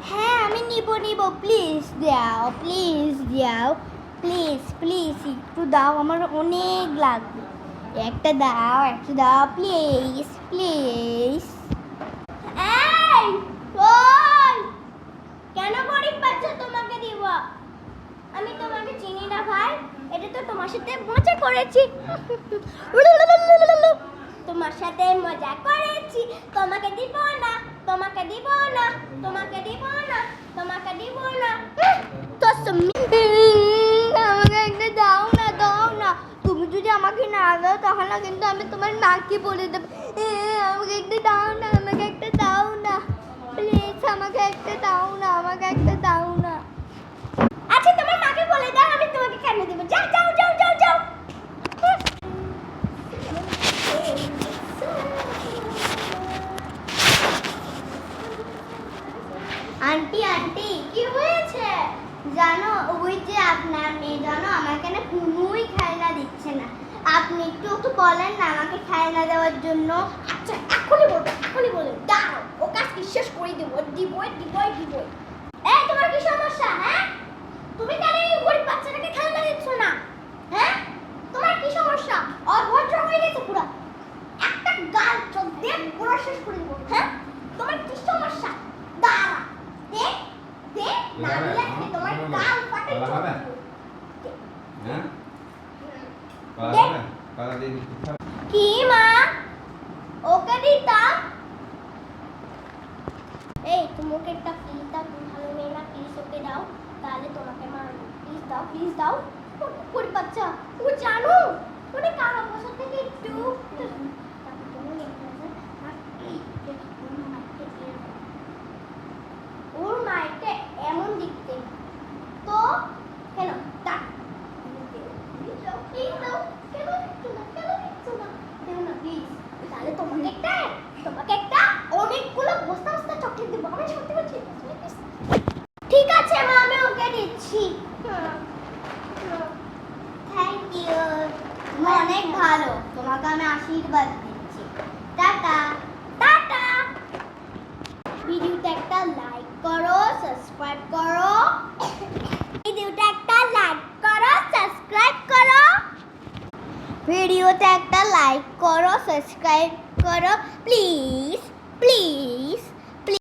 হ্যাঁ আমি নিব প্লিজ দাও প্লিজ একটু দাও, আমার অনেক লাগবে। একটা দাও প্লিজ। এই ওই কেন গরিব বাচ্চা তোমাকে দিব? আমি তোমাকে চিনি না ভাই, এটা তো তোমার সাথে মজা করেছি। তোমার সাথে মজা করেছি, তোমাকে দিব না। তো আমাকে একটা দাও না। তুমি যদি আমাকে না দাও তাহলে কিন্তু আমি তোমার মাকে বলে দেবো। আমাকে একটা দাও না প্লিজ, আমাকে একটা দাও না। আচ্ছা তোমার মাকে বলে দাও, আমি তোমাকে কেন দেবো? যাও। আন্টি কি হয়েছে জানো? ওই যে আপনার মেয়ে জানো আমাকে না কোনোই খেলনা দিচ্ছে না। আপনি একটু বলেন না আমাকে খেলনা দেওয়ার জন্য। আচ্ছা এখনই বলবো দাঁড়াও, ও কাজ কি শেষ করে দিবই। এই তোমার কি সমস্যা? হ্যাঁ তুমি কেন এই গরিব বাচ্চাটাকে খেলনা দিচ্ছ না? হ্যাঁ তোমার কি সমস্যা? অভদ্র হয়ে গেছে পুরো, একটা গাল চোখ দিয়ে পুরো শেষ করে দিব। হ্যাঁ তোমার কি সমস্যা? দাঁড়া দে না দিলে তোমার গাল ফাটে। হ্যাঁ কি মা ওকে দিতাম? এই তুমি ওকে একটা প্লিজ দাও, তুমি ভালো মেয়ে না, প্লিজ ওকে দাও, তাহলে তোমাকে মারবো। প্লিজ দাও। গরিব বাচ্চা ও জানো ওটা কারো বছর থেকে একটু ওর মাইকে এমন দেখতে তো কেন তাহলে তোমাকে একটা অনেকগুলো বস্তা চকলেট দেবো। আমি সত্যি বলছি। ঠিক আছে মা, আমি ওকে দিচ্ছি। থ্যাংক ইউ, অনেক ভালো, তোমাকে আমি আশীর্বাদ দিচ্ছি। টাটা। ভিডিওতে একটা লাইক করো, সাবস্ক্রাইব করো। ভিডিওতে একটা লাইক করো, সাবস্ক্রাইব করো প্লিজ।